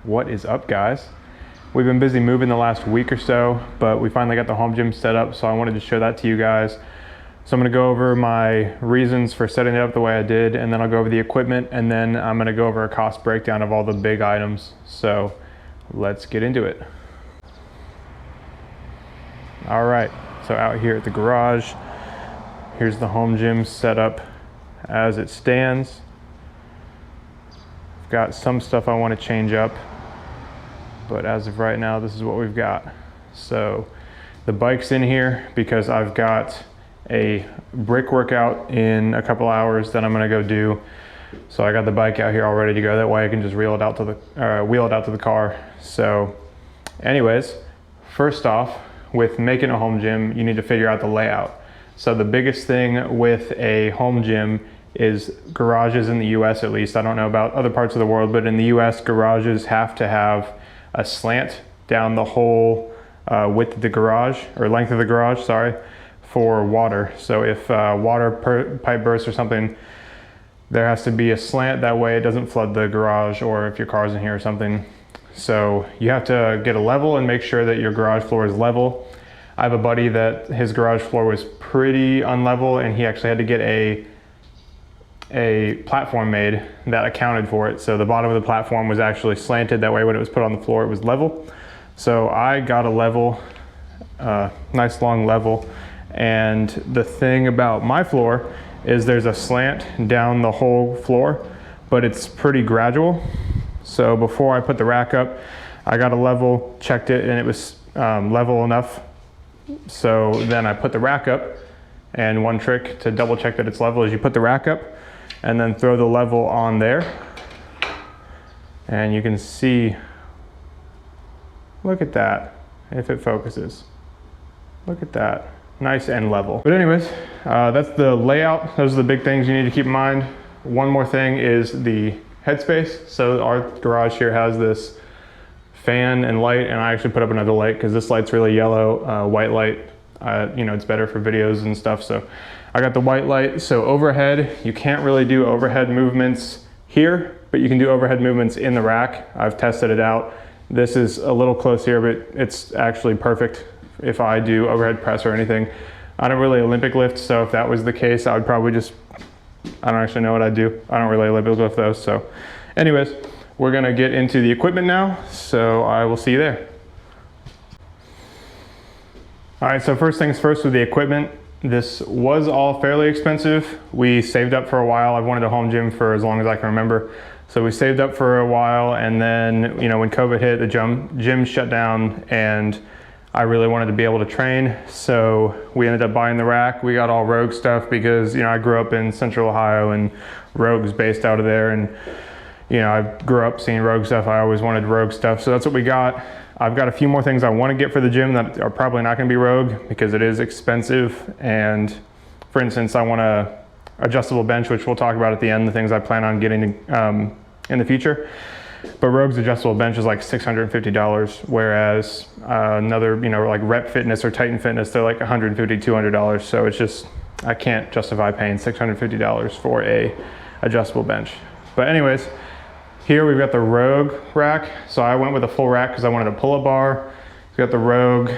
What is up, guys? We've been busy moving the last week or so, but we finally got the home gym set up, so I wanted to show that to you guys. So I'm gonna go over my reasons for setting it up the way I did, and then I'll go over the equipment, and then I'm gonna go over a cost breakdown of all the big items. So let's get into it. All right, so out here at the garage, here's the home gym set up as it stands. I've got some stuff I want to change up, but as of right now, this is what we've got. So the bike's in here because I've got a brick workout in a couple hours that I'm gonna go do. So I got the bike out here all ready to go. That way I can just wheel it out to the car. So anyways, first off, with making a home gym, you need to figure out the layout. So the biggest thing with a home gym is garages in the US at least. I don't know about other parts of the world, but in the US, garages have to have a slant down the whole width of the garage, or length of the garage, sorry, for water. So if water pipe bursts or something, there has to be a slant, that way it doesn't flood the garage, or if your car's in here or something. So you have to get a level and make sure that your garage floor is level. I have a buddy that his garage floor was pretty unlevel, and he actually had to get a platform made that accounted for it. So the bottom of the platform was actually slanted, that way when it was put on the floor it was level. So I got a level, nice long level, and the thing about my floor is there's a slant down the whole floor, but it's pretty gradual. So before I put the rack up, I got a level, checked it, and it was level enough. So then I put the rack up, and one trick to double check that it's level is you put the rack up and then throw the level on there. And you can see, look at that, if it focuses. Look at that, nice and level. But anyways, that's the layout. Those are the big things you need to keep in mind. One more thing is the headspace. So our garage here has this fan and light, and I actually put up another light because this light's really yellow. White light, you know, it's better for videos and stuff. So I got the white light. So overhead, you can't really do overhead movements here, but you can do overhead movements in the rack. I've tested it out. This is a little close here, but it's actually perfect if I do overhead press or anything. I don't really Olympic lift, so if that was the case, I would probably just, I don't actually know what I'd do. I don't really Olympic lift those. So anyways, we're gonna get into the equipment now, so I will see you there. All right, so first things first with the equipment. This was all fairly expensive. We saved up for a while. I've wanted a home gym for as long as I can remember. So we saved up for a while, and then, you know, when COVID hit, the gym shut down, and I really wanted to be able to train. So we ended up buying the rack. We got all Rogue stuff because, you know, I grew up in Central Ohio, and Rogue's based out of there. And, you know, I grew up seeing Rogue stuff. I always wanted Rogue stuff. So that's what we got. I've got a few more things I want to get for the gym that are probably not going to be Rogue because it is expensive. And for instance, I want a adjustable bench, which we'll talk about at the end, the things I plan on getting in the future. But Rogue's adjustable bench is like $650, whereas another, you know, like Rep Fitness or Titan Fitness, they're like $150, $200. So it's just, I can't justify paying $650 for a adjustable bench. But anyways, here we've got the Rogue rack. So I went with a full rack because I wanted a pull-up bar. We've got the Rogue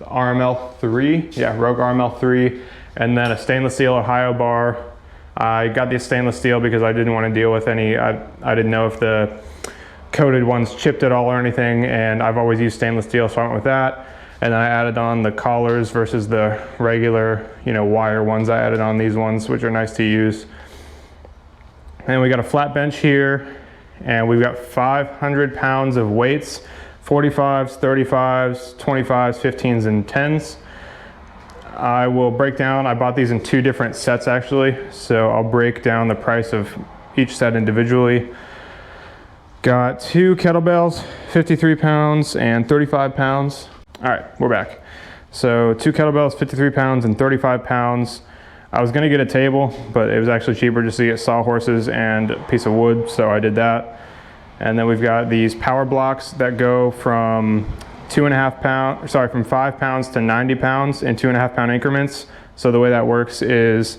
RML3, yeah, Rogue RML3, and then a stainless steel Ohio bar. I got the stainless steel because I didn't want to deal with any, I didn't know if the coated ones chipped at all or anything, and I've always used stainless steel, so I went with that. And then I added on the collars versus the regular, you know, wire ones. I added on these ones, which are nice to use. And we got a flat bench here, and we've got 500 pounds of weights, 45s, 35s, 25s, 15s, and 10s. I will break down, I bought these in two different sets actually, so I'll break down the price of each set individually. Got two kettlebells, 53 pounds and 35 pounds. All right, we're back. So two kettlebells, 53 pounds and 35 pounds. I was gonna get a table, but it was actually cheaper just to get sawhorses and a piece of wood, so I did that. And then we've got these power blocks that go from from 5 pounds to 90 pounds in 2.5 pound increments. So the way that works is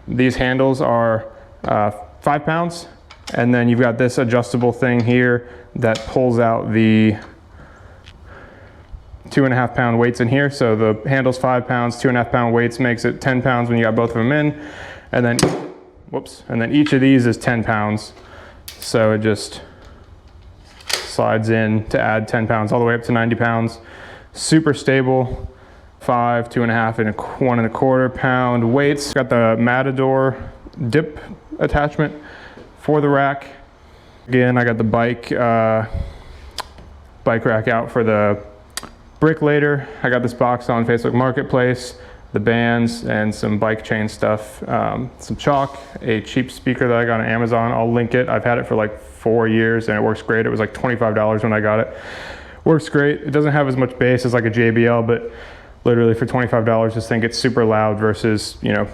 these handles are 5 pounds, And then you've got this adjustable thing here that pulls out the 2.5 pound weights in here. So the handle's 5 pounds, 2.5 pound weights makes it 10 pounds when you got both of them in. And then, whoops, and then each of these is 10 pounds. So it just slides in to add 10 pounds all the way up to 90 pounds. Super stable, 5, 2.5, and 1.25 pound weights. Got the Matador dip attachment for the rack. Again, I got the bike rack out for the brick later. I got this box on Facebook Marketplace, the bands and some bike chain stuff, some chalk, a cheap speaker that I got on Amazon. I'll link it. I've had it for like 4 years and it works great. It was like $25 when I got it. Works great. It doesn't have as much bass as like a JBL, but literally for $25, this thing gets super loud versus, you know,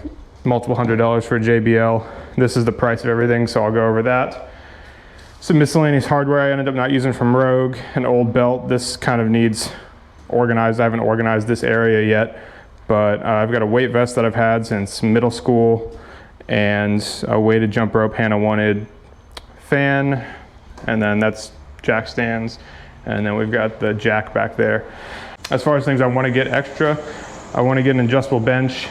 multiple $100s for a JBL. This is the price of everything, so I'll go over that. Some miscellaneous hardware I ended up not using from Rogue, an old belt. This kind of needs organized. I haven't organized this area yet, but I've got a weight vest that I've had since middle school and a weighted jump rope Hannah wanted fan, and then that's jack stands, and then we've got the jack back there. As far as things I want to get extra, I want to get an adjustable bench.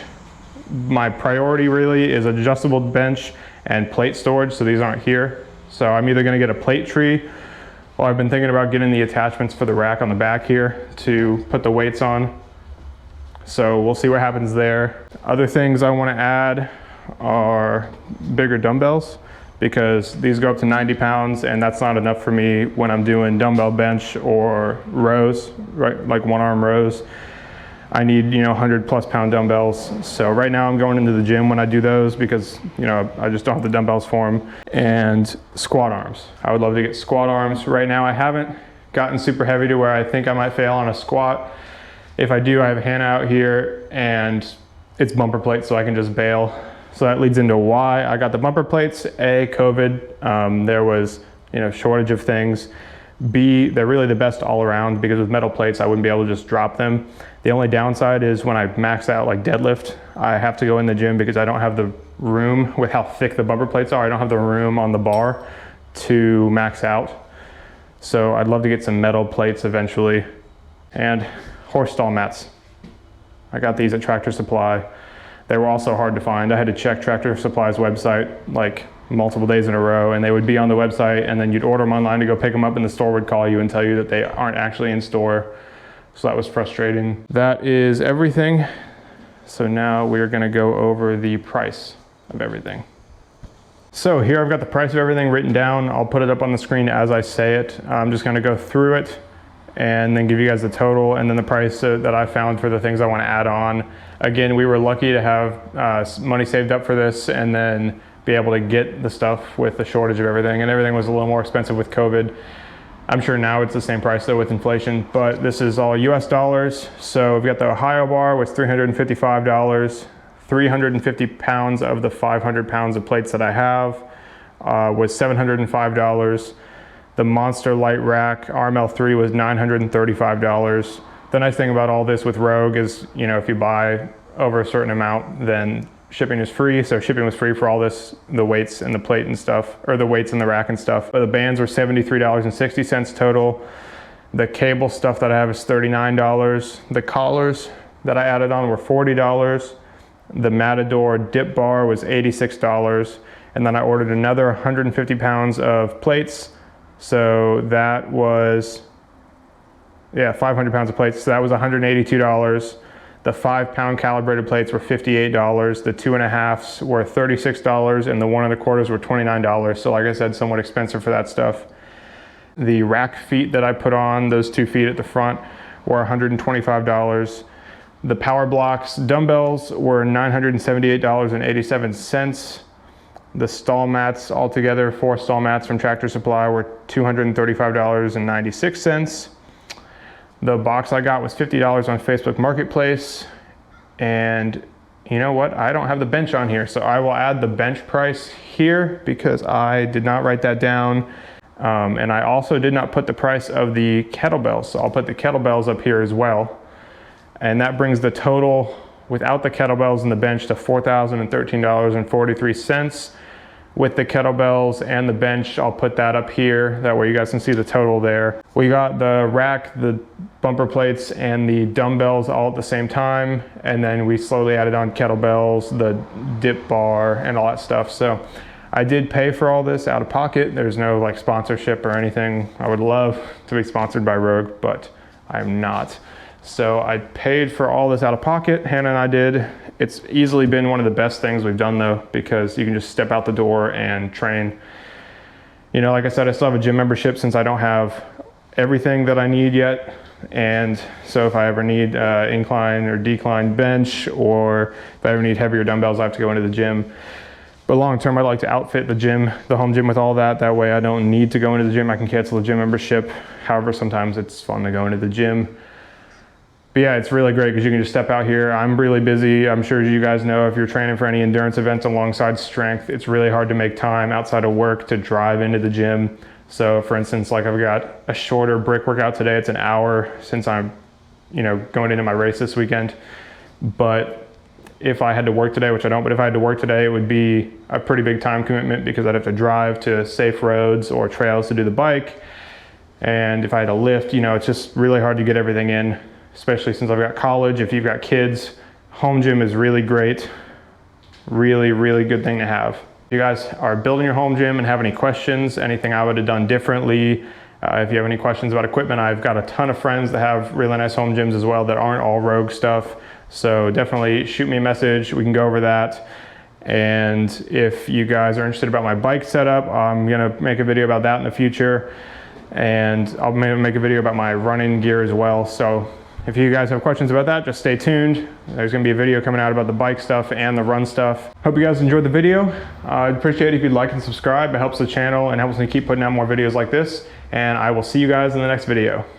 My priority really is adjustable bench and plate storage, so these aren't here. So I'm either going to get a plate tree, or I've been thinking about getting the attachments for the rack on the back here to put the weights on. So we'll see what happens there. Other things I want to add are bigger dumbbells, because these go up to 90 pounds and that's not enough for me when I'm doing dumbbell bench or rows, right? Like one arm rows. I need, you know, 100+ pound dumbbells. So right now I'm going into the gym when I do those because, you know, I just don't have the dumbbells for them. And squat arms. I would love to get squat arms. Right now I haven't gotten super heavy to where I think I might fail on a squat. If I do, I have Hannah out here and it's bumper plates, so I can just bail. So that leads into why I got the bumper plates. A, COVID, there was, you know, shortage of things. B, they're really the best all around because with metal plates, I wouldn't be able to just drop them. The only downside is when I max out like deadlift, I have to go in the gym because I don't have the room with how thick the bumper plates are. I don't have the room on the bar to max out. So I'd love to get some metal plates eventually. And horse stall mats. I got these at Tractor Supply. They were also hard to find. I had to check Tractor Supply's website like multiple days in a row, and they would be on the website and then you'd order them online to go pick them up and the store would call you and tell you that they aren't actually in store. So that was frustrating. That is everything. So now we're gonna go over the price of everything. So here I've got the price of everything written down. I'll put it up on the screen as I say it. I'm just gonna go through it and then give you guys the total and then the price that I found for the things I wanna add on. Again, we were lucky to have money saved up for this and then be able to get the stuff with the shortage of everything, and everything was a little more expensive with COVID. I'm sure now it's the same price though with inflation, but this is all US dollars. So we've got the Ohio bar was $355, 350 pounds of the 500 pounds of plates that I have was $705. The Monster Light Rack RML3 was $935. The nice thing about all this with Rogue is, you know, if you buy over a certain amount, then shipping is free. So shipping was free for all this, the weights and the plate and stuff, or the weights and the rack and stuff. But the bands were $73.60 total. The cable stuff that I have is $39. The collars that I added on were $40. The Matador dip bar was $86. And then I ordered another 150 pounds of plates. So that was, 500 pounds of plates. So that was $182. The 5 pound calibrated plates were $58. The 2.5s were $36 and the 1.25s were $29. So like I said, somewhat expensive for that stuff. The rack feet that I put on, those 2 feet at the front, were $125. The power blocks dumbbells were $978.87. The stall mats altogether, 4 stall mats from Tractor Supply, were $235.96. The box I got was $50 on Facebook Marketplace. And you know what? I don't have the bench on here, so I will add the bench price here because I did not write that down. And I also did not put the price of the kettlebells, so I'll put the kettlebells up here as well. And that brings the total without the kettlebells and the bench to $4,013.43, with the kettlebells and the bench. I'll put that up here. That way you guys can see the total there. We got the rack, the bumper plates, and the dumbbells all at the same time. And then we slowly added on kettlebells, the dip bar, and all that stuff. So I did pay for all this out of pocket. There's no like sponsorship or anything. I would love to be sponsored by Rogue, but I'm not. So I paid for all this out of pocket. Hannah and I did. It's easily been one of the best things we've done though, because you can just step out the door and train. You know, like I said, I still have a gym membership since I don't have everything that I need yet. And so if I ever need incline or decline bench, or if I ever need heavier dumbbells, I have to go into the gym. But long term, I'd like to outfit the gym, the home gym, with all that. That way I don't need to go into the gym. I can cancel the gym membership. However, sometimes it's fun to go into the gym. But yeah, it's really great because you can just step out here. I'm really busy. I'm sure you guys know, if you're training for any endurance events alongside strength, it's really hard to make time outside of work to drive into the gym. So for instance, like I've got a shorter brick workout today. It's an hour since I'm, going into my race this weekend. But if I had to work today, which I don't, but if I had to work today, it would be a pretty big time commitment because I'd have to drive to safe roads or trails to do the bike. And if I had to lift, it's just really hard to get everything in, especially since I've got college. If you've got kids, home gym is really great. Really, really good thing to have. If you guys are building your home gym and have any questions, anything I would have done differently, if you have any questions about equipment, I've got a ton of friends that have really nice home gyms as well that aren't all Rogue stuff. So definitely shoot me a message. We can go over that. And if you guys are interested about my bike setup, I'm gonna make a video about that in the future. And I'll make a video about my running gear as well. So if you guys have questions about that, just stay tuned. There's gonna be a video coming out about the bike stuff and the run stuff. Hope you guys enjoyed the video. I'd appreciate it if you'd like and subscribe. It helps the channel and helps me keep putting out more videos like this. And I will see you guys in the next video.